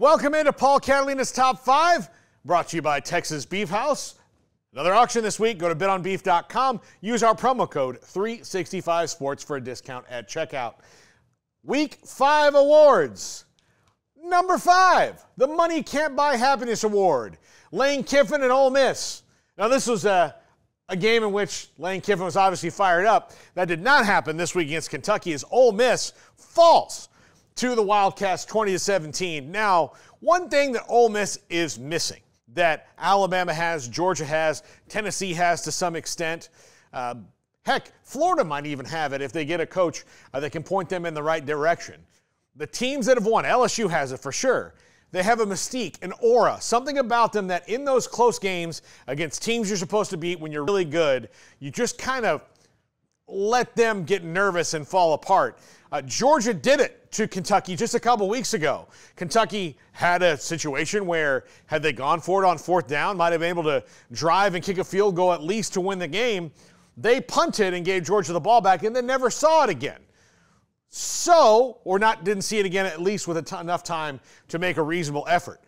Welcome into Paul Catalina's Top 5, brought to you by Texas Beef House. Another auction this week. Go to betonbeef.com. Use our promo code 365sports for a discount at checkout. Week 5 awards. Number 5, the Money Can't Buy Happiness Award. Lane Kiffin and Ole Miss. Now, this was a game in which Lane Kiffin was obviously fired up. That did not happen this week against Kentucky as Ole Miss falls to the Wildcats 20-17. Now, one thing that Ole Miss is missing that Alabama has, Georgia has, Tennessee has to some extent. Heck, Florida might even have it if they get a coach that can point them in the right direction. The teams that have won, LSU has it for sure. They have a mystique, an aura, something about them that in those close games against teams you're supposed to beat when you're really good, you just kind of let them get nervous and fall apart. Georgia did it to Kentucky just a couple weeks ago. Kentucky had a situation where had they gone for it on fourth down, might have been able to drive and kick a field goal at least to win the game. They punted and gave Georgia the ball back and then never saw it again. So, or not didn't see it again at least with enough time to make a reasonable effort.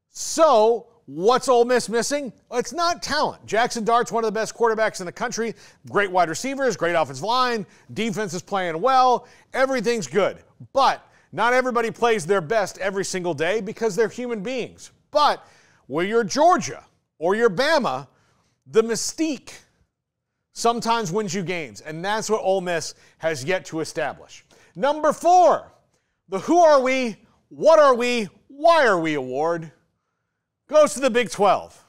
So, what's Ole Miss missing? It's not talent. Jackson Dart's one of the best quarterbacks in the country. Great wide receivers, great offensive line, defense is playing well, everything's good. But not everybody plays their best every single day because they're human beings. But when you're Georgia or you're Bama, the mystique sometimes wins you games, and that's what Ole Miss has yet to establish. Number 4, the Who Are We, What Are We, Why Are We award goes to the Big 12.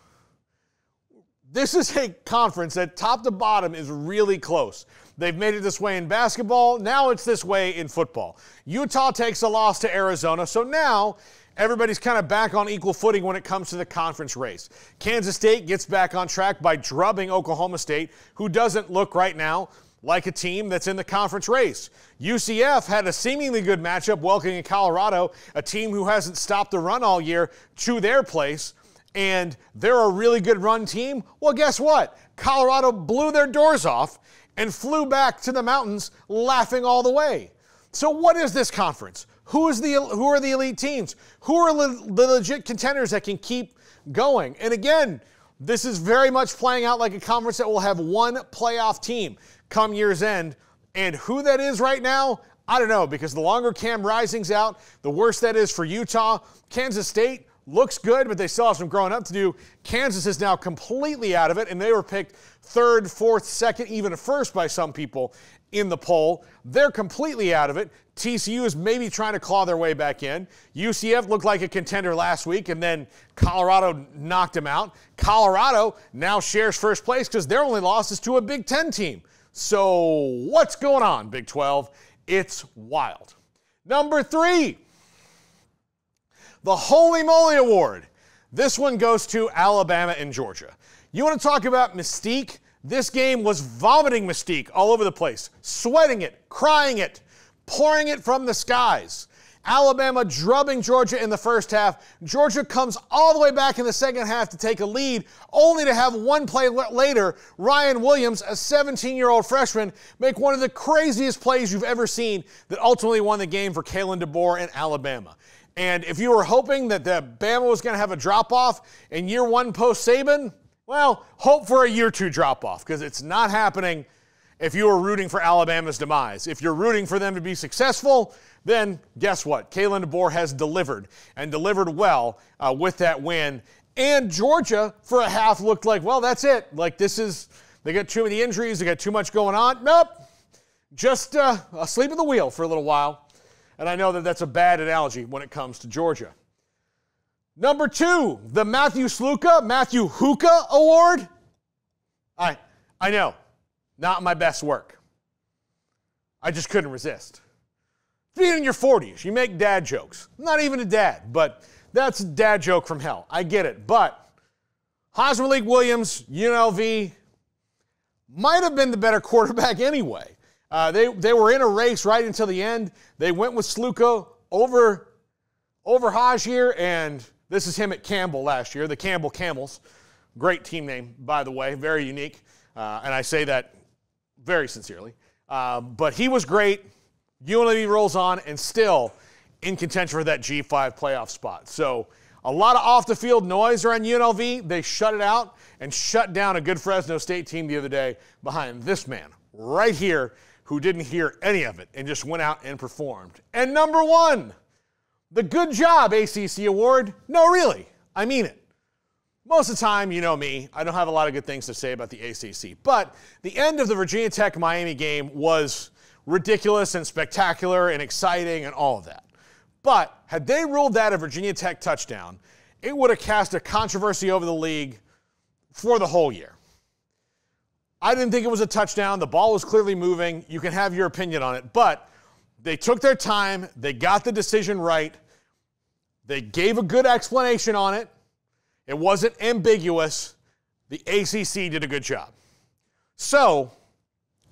This is a conference that top to bottom is really close. They've made it this way in basketball. Now it's this way in football. Utah takes a loss to Arizona, so now everybody's kind of back on equal footing when it comes to the conference race. Kansas State gets back on track by drubbing Oklahoma State, who doesn't look right now like a team that's in the conference race. UCF had a seemingly good matchup welcoming Colorado, a team who hasn't stopped the run all year, to their place, and they're a really good run team. Well, guess what? Colorado blew their doors off and flew back to the mountains laughing all the way. So what is this conference? Who are the elite teams? Who are the legit contenders that can keep going? And again, this is very much playing out like a conference that will have one playoff team come year's end. And who that is right now, I don't know, because the longer Cam Rising's out, the worse that is for Utah. Kansas State looks good, but they still have some growing up to do. Kansas is now completely out of it, and they were picked 3rd, 4th, 2nd, even 1st by some people in the poll. They're completely out of it. TCU is maybe trying to claw their way back in. UCF looked like a contender last week, and then Colorado knocked them out. Colorado now shares first place because their only loss is to a Big Ten team. So what's going on, Big 12? It's wild. Number 3, the Holy Moly Award. This one goes to Alabama and Georgia. You want to talk about mystique? This game was vomiting mystique all over the place, sweating it, crying it, pouring it from the skies. Alabama drubbing Georgia in the first half. Georgia comes all the way back in the second half to take a lead, only to have one play later, Ryan Williams, a 17-year-old freshman, make one of the craziest plays you've ever seen that ultimately won the game for Kalen DeBoer and Alabama. And if you were hoping that the Bama was going to have a drop-off in year 1 post-Saban, well, hope for a year 2 drop-off, because it's not happening if you were rooting for Alabama's demise. If you're rooting for them to be successful, then guess what? Kalen DeBoer has delivered, and delivered well with that win. And Georgia, for a half, looked like, well, that's it. Like, they got too many injuries, they got too much going on. Nope, just asleep at the wheel for a little while. And I know that that's a bad analogy when it comes to Georgia. Number 2, the Matthew Hookah Award. I know, not my best work. I just couldn't resist. Being in your 40s, you make dad jokes. I'm not even a dad, but that's a dad joke from hell. I get it. But Hajj-Malik Williams, UNLV, might have been the better quarterback anyway. They were in a race right until the end. They went with Sluka over Hajj here, and this is him at Campbell last year, the Campbell Camels. Great team name, by the way, very unique. And I say that very sincerely. But he was great. UNLV rolls on, and still, in contention for that G5 playoff spot. So a lot of off-the-field noise around UNLV. They shut it out and shut down a good Fresno State team the other day behind this man right here who didn't hear any of it and just went out and performed. And number one, the Good Job ACC Award. No, really, I mean it. Most of the time, you know me, I don't have a lot of good things to say about the ACC. But the end of the Virginia Tech-Miami game was ridiculous and spectacular and exciting and all of that. But had they ruled that a Virginia Tech touchdown, it would have cast a controversy over the league for the whole year. I didn't think it was a touchdown. The ball was clearly moving. You can have your opinion on it. But they took their time. They got the decision right. They gave a good explanation on it. It wasn't ambiguous. The ACC did a good job. So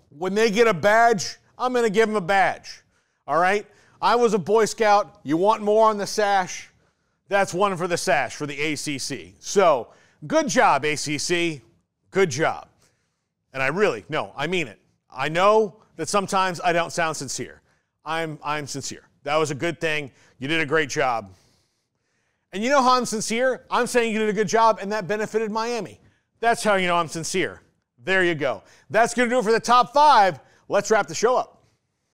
when they get a badge, I'm going to give them a badge. All right? I was a Boy Scout. You want more on the sash? That's one for the sash for the ACC. So good job, ACC. Good job. And I mean it. I know that sometimes I don't sound sincere. I'm sincere. That was a good thing. You did a great job. And you know how I'm sincere? I'm saying you did a good job, and that benefited Miami. That's how you know I'm sincere. There you go. That's going to do it for the top 5. Let's wrap the show up.